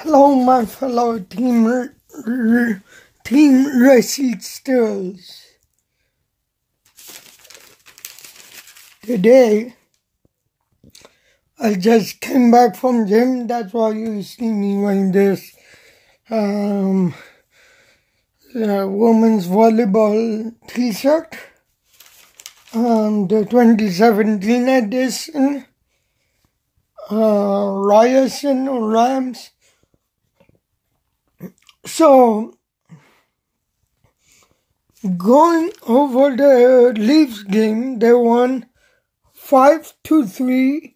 Hello, my fellow team receipt stirrers. Today, I just came back from gym. That's why you see me wearing this women's volleyball t-shirt. The 2017 edition. Ryerson or Rams. So, going over the Leafs game, they won 5-3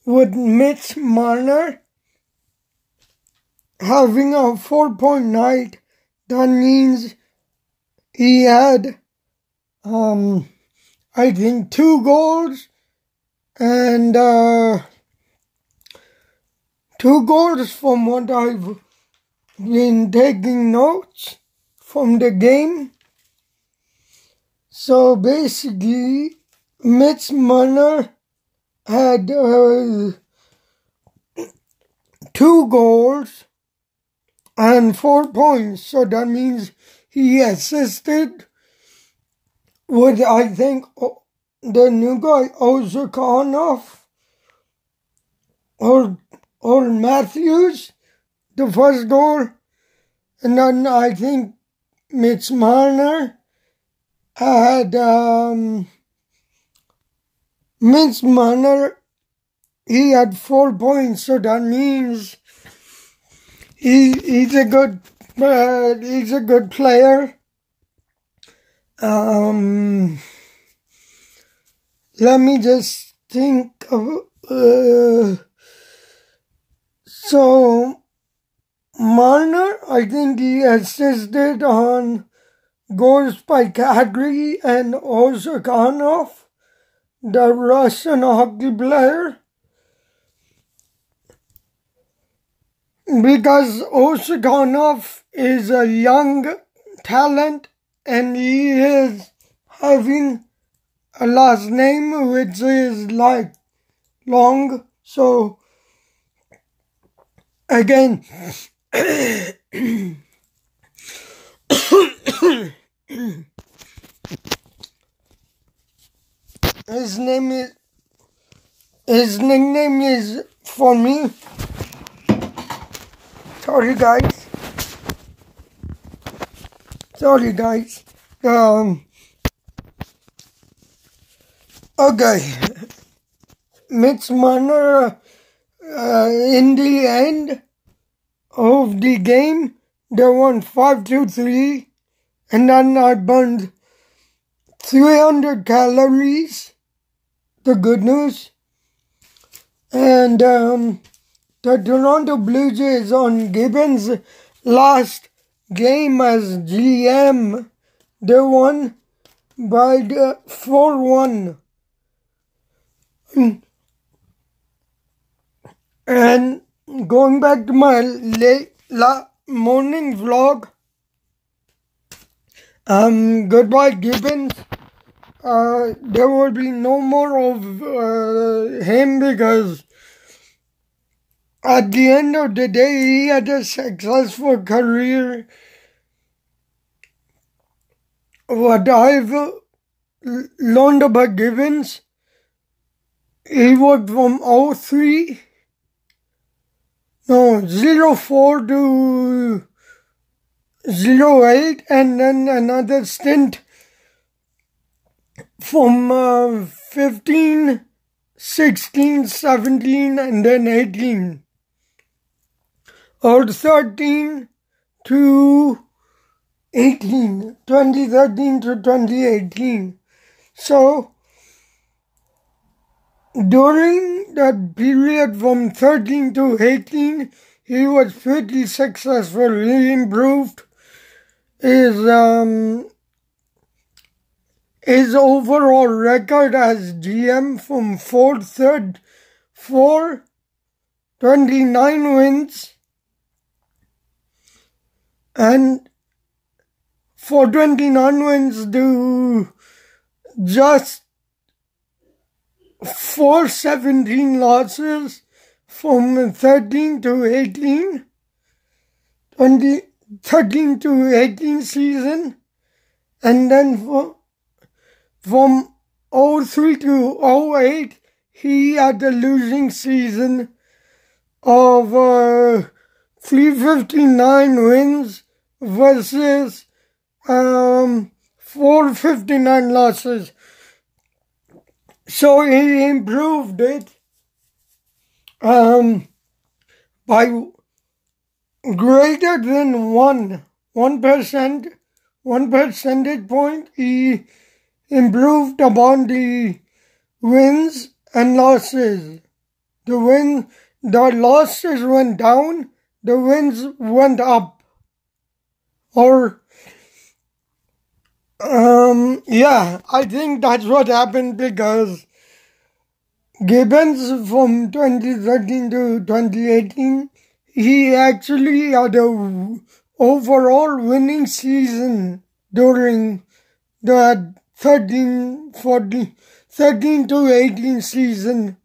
with Mitch Marner having a 4-point night. That means he had, I think, 2 goals and 2 goals from what I've been taking notes from the game. So basically, Mitch Marner had 2 goals and 4 points. So that means he assisted with, I think, the new guy, Ozhiganov or Matthews, the first goal. And then I think Mitch Marner had, he had 4 points, so that means he's a good player. Let me just think of, so Marner, I think he assisted on goals by Kadri and Ozhiganov, the Russian hockey player. Because Ozhiganov is a young talent and he is having a last name which is like long. So again, his nickname is, for me, sorry guys, okay, Mitch Marner, in the end of the game, they won 5-3, and then I burned 300 calories, the good news. And the Toronto Blue Jays on Gibbons' last game as GM, they won by 4-1. And going back to my morning vlog, goodbye Gibbons. There will be no more of him because at the end of the day, he had a successful career. What I've learned about Gibbons, he worked from 04 to 08, and then another stint from 15, 16, 17, and then 18. Or 13 to 18, 2013 to 2018. So, during that period from 13 to 18, he was pretty successful. He improved his overall record as GM from 29 wins, and 29 wins to just 417 losses from 13 to 18. 2013 to 18 season, and then from 03 to 08 he had a losing season of 359 wins versus 459 losses. So he improved it by greater than 1%, 1 percentage point. He improved upon the wins and losses. The losses went down, the wins went up. Or I think that's what happened, because Gibbons from 2013 to 2018, he actually had a overall winning season during the 13 to 18 season,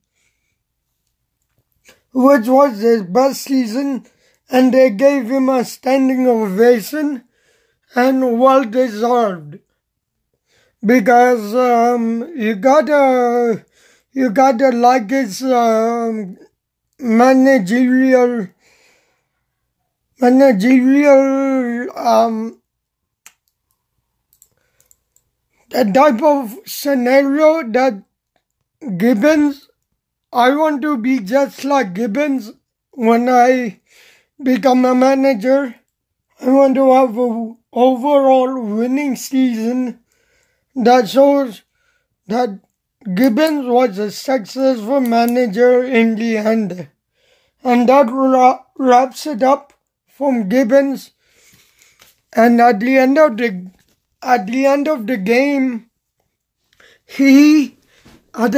which was his best season, and they gave him a standing ovation, and well deserved, because you gotta like his managerial the type of scenario that Gibbons, I want to be just like Gibbons when I become a manager. I want to have an overall winning season that shows that Gibbons was a successful manager in the end. And that wraps it up from Gibbons. And at the end of the game, he had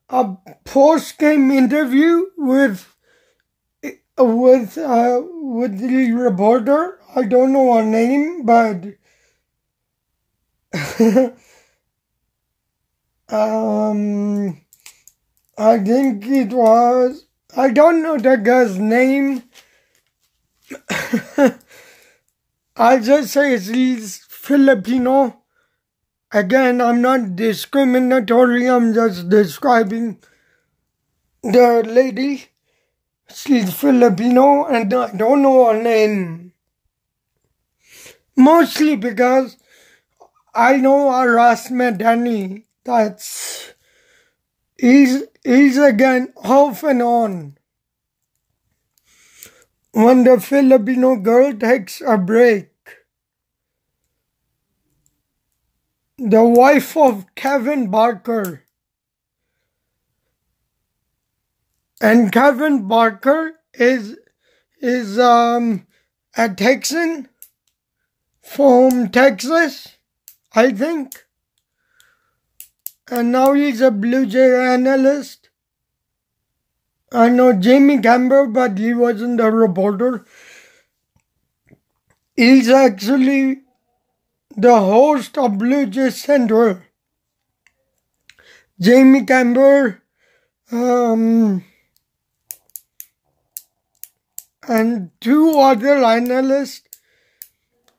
a post-game interview with the reporter. I don't know her name, but I think it was, I don't know the guy's name. I'll just say he's Filipino. Again, I'm not discriminatory, I'm just describing the lady. She's Filipino, and I don't know her name. Mostly because I know Aras Madani. He's again off and on. When the Filipino girl takes a break. The wife of Kevin Barker. And Kevin Barker is a Texan from Texas, I think. And now he's a Blue Jay analyst. I know Jamie Campbell, but he wasn't a reporter. He's actually the host of Blue Jay Central. Jamie Campbell, and two other analysts.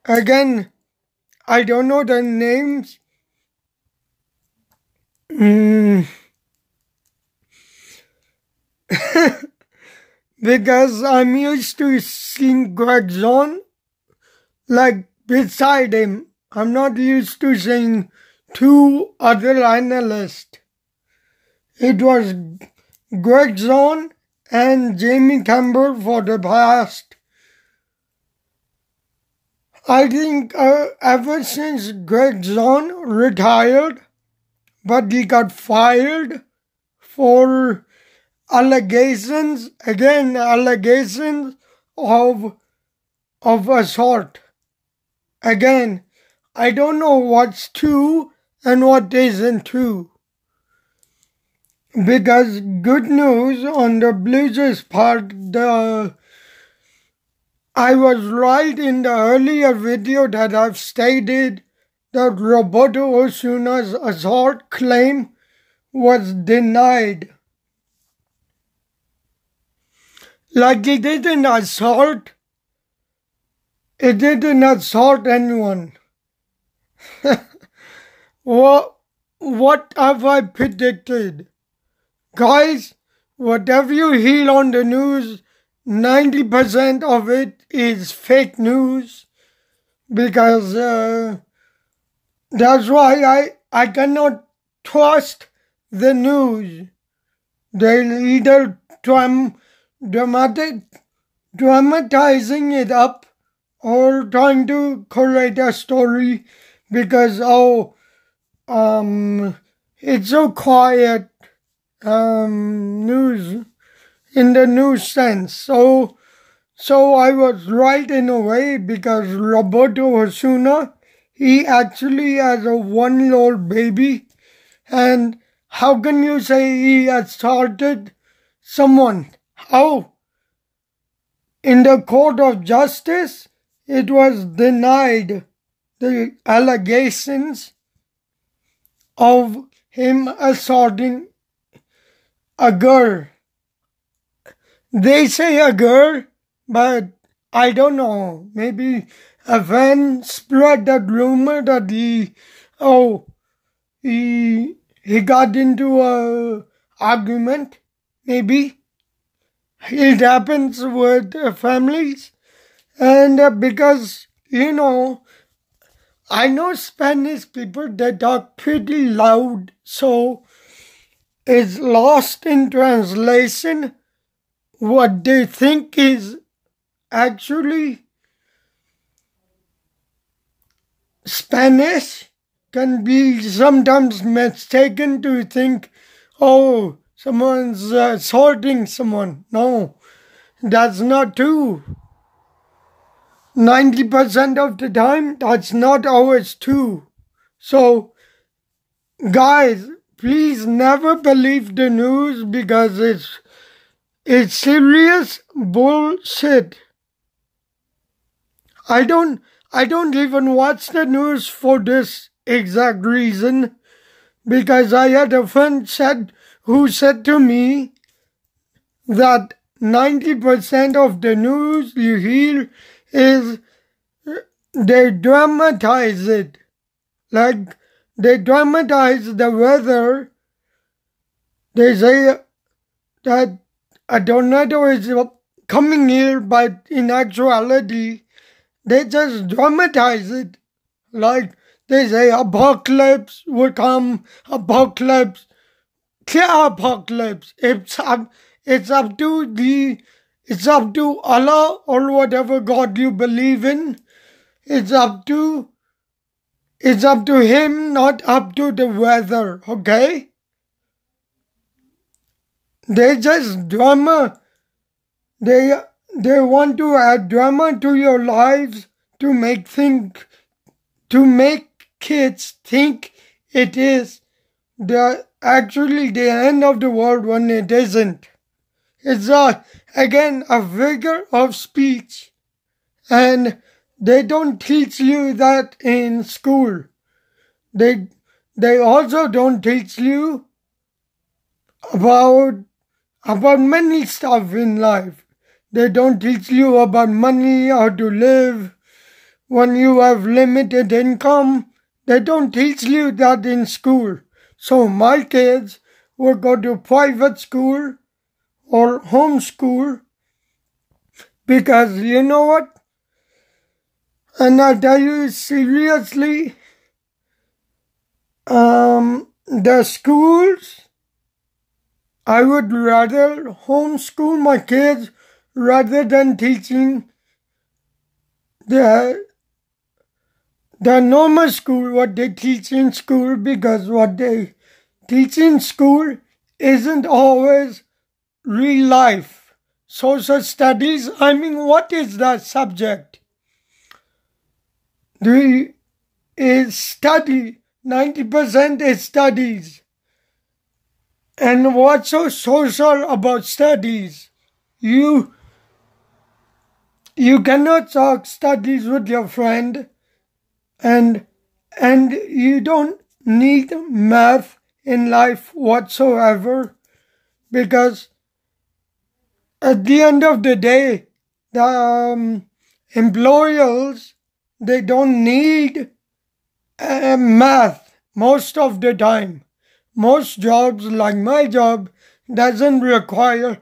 Again, I don't know their names. Because I'm used to seeing Greg Zahn like beside him. I'm not used to seeing two other analysts. It was Greg Zahn and Jamie Campbell for the past. I think ever since Greg Zahn retired, but he got fired for allegations of assault. Again, I don't know what's true and what isn't true. Because good news on the Blue Jays part, I was right in the earlier video that I've stated that Roberto Osuna's assault claim was denied. Like it didn't assault. It didn't assault anyone. What have I predicted? Guys, whatever you hear on the news, 90% of it is fake news. Because that's why I cannot trust the news. They're either dramatizing it up or trying to create a story because it's so quiet news in the news sense. So I was right in a way because Roberto Osuna, he actually has a 1-year-old baby, and how can you say he assaulted someone? How? In the court of justice, it was denied the allegations of him assaulting a girl. They say a girl, but I don't know. Maybe a fan spread that rumor that he got into a argument. Maybe it happens with families, and because I know Spanish people, they talk pretty loud, so it's lost in translation what they think is actually Spanish can be sometimes mistaken to think, oh, someone's assaulting someone. No, that's not true. 90% of the time, that's not always true. So, guys, please never believe the news because it's serious bullshit. I don't even watch the news for this exact reason, because I had a friend who said to me that 90% of the news you hear is they dramatize it. Like they dramatize the weather. They say that a tornado is coming here, but in actuality, they just dramatize it. Like they say apocalypse will come, apocalypse, clear apocalypse. It's up to Allah or whatever God you believe in. It's up to him, not up to the weather, okay? They just drama. They want to add drama to your lives to make kids think it is actually the end of the world when it isn't. It's again a figure of speech, and they don't teach you that in school. They also don't teach you about many stuff in life. They don't teach you about money, how to live when you have limited income. They don't teach you that in school. So my kids will go to private school or homeschool because you know what? And I tell you seriously, the schools, I would rather homeschool my kids rather than teaching the normal school what they teach in school, because what they teach in school isn't always real life. Social studies, I mean, what is that subject? Is study. 90% is studies. And what's so social about studies? You cannot talk studies with your friend, and you don't need math in life whatsoever, because at the end of the day, the employers, they don't need math most of the time. Most jobs, like my job, doesn't require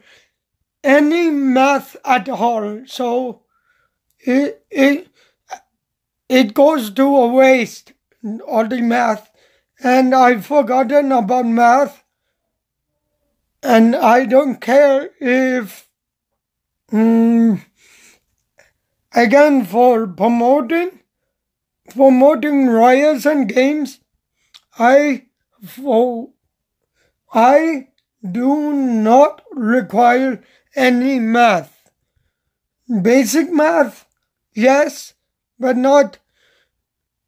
any math at all. So it goes to a waste, all the math. And I've forgotten about math. And I don't care if, again, for promoting Ryerson Games, I do not require any math. Basic math, yes, but not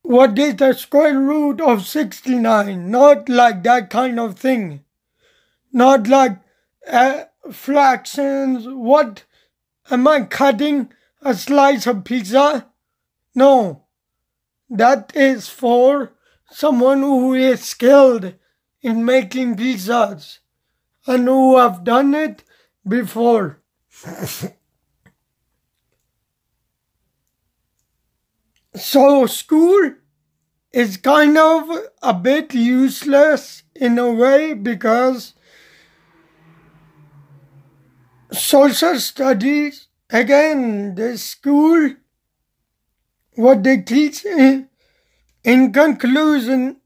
what is the square root of 69, not like that kind of thing. Not like fractions. What, am I cutting a slice of pizza? No, that is for someone who is skilled in making pizzas and who have done it before. So school is kind of a bit useless in a way, because social studies, again, the school, what they teach in conclusion,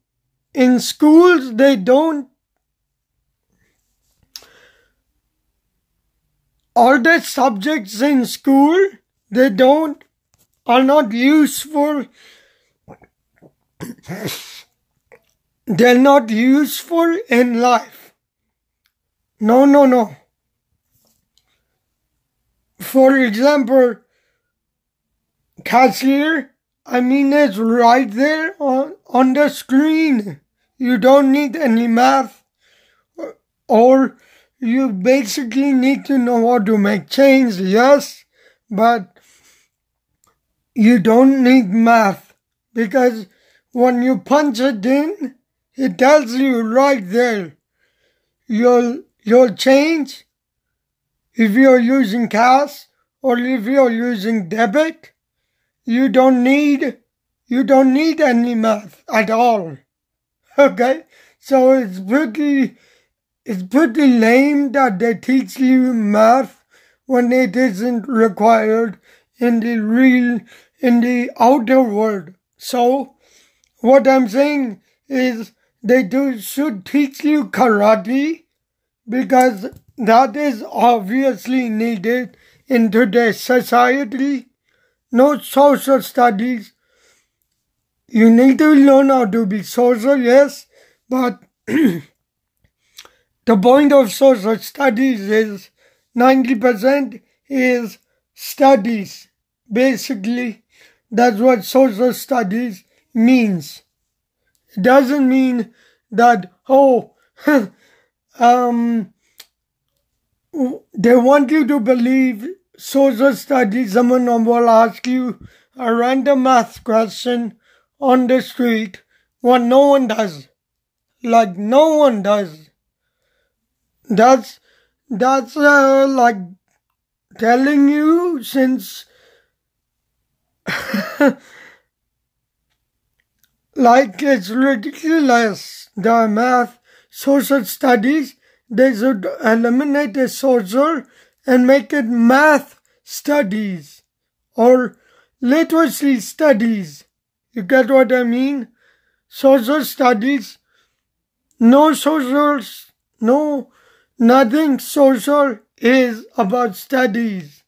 in schools, they don't, all the subjects in school, are not useful. They're not useful in life. No. For example, cashier, it's right there on the screen. You don't need any math, or you basically need to know how to make change, yes, but you don't need math, because when you punch it in, it tells you right there. You'll change if you're using cash or if you're using debit. You don't need any math at all. Okay? So it's pretty lame that they teach you math when it isn't required in the outer world. So what I'm saying is they should teach you karate, because that is obviously needed in today's society. No social studies. You need to learn how to be social, yes, but the point of social studies is 90% is studies. Basically, that's what social studies means. It doesn't mean that, they want you to believe social studies. Someone will ask you a random math question on the street, what no one does. Like, no one does. That's like telling you since like it's ridiculous. The math, social studies, they should eliminate the social and make it math studies or literacy studies. You get what I mean? Social studies, no socials, no, nothing social is about studies.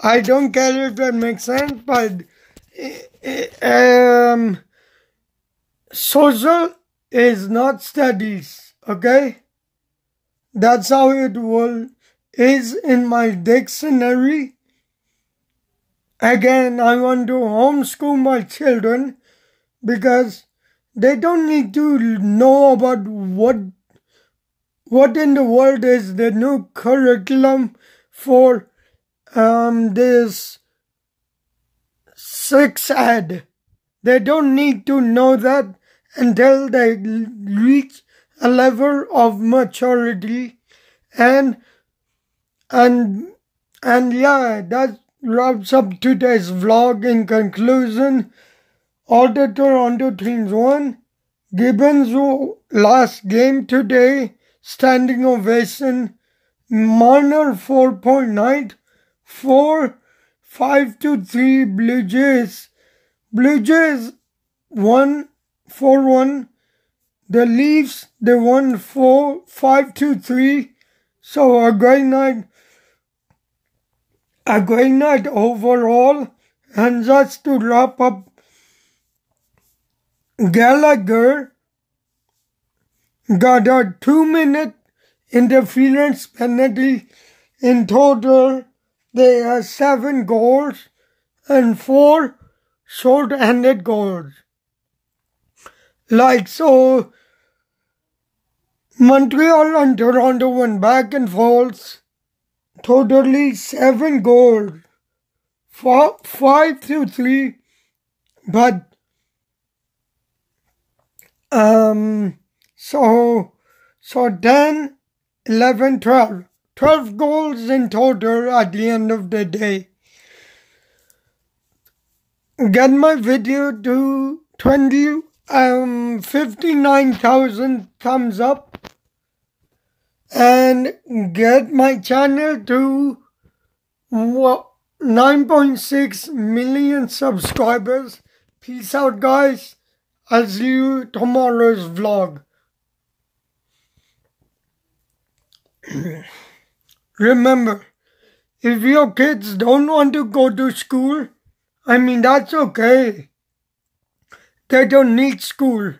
I don't care if that makes sense, but social is not studies, okay? That's how it is in my dictionary. Again, I want to homeschool my children because they don't need to know about what in the world is the new curriculum for this 6 ed. They don't need to know that until they reach a level of maturity, and And yeah, that wraps up today's vlog. In conclusion, all the Toronto teams won. Gibbons last game today, standing ovation. Marner 4.9, 5-3 Blue Jays. Blue Jays won 4-1. The Leafs, they won 5-3. So a great night overall. And just to wrap up, Gallagher got a 2-minute interference penalty. In total, they had 7 goals and 4 short-handed goals. So, Montreal and Toronto went back and forth. Totally 7 goals. 5-3. But so 10, 11, 12. 12 goals in total at the end of the day. Get my video to 59,000 thumbs up. And get my channel to 9.6 million subscribers. Peace out, guys. I'll see you tomorrow's vlog. Remember, if your kids don't want to go to school, that's okay. They don't need school,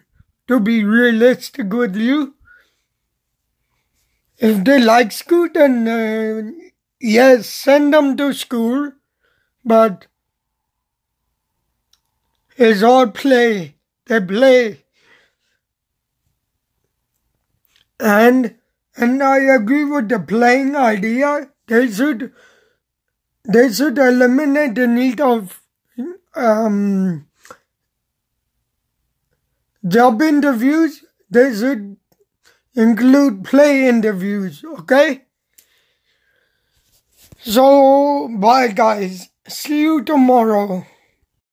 to be realistic with you. If they like school, then yes, send them to school. But it's all play. They play. And I agree with the playing idea. They should eliminate the need of job interviews. They should include play interviews, okay? So, bye guys. See you tomorrow.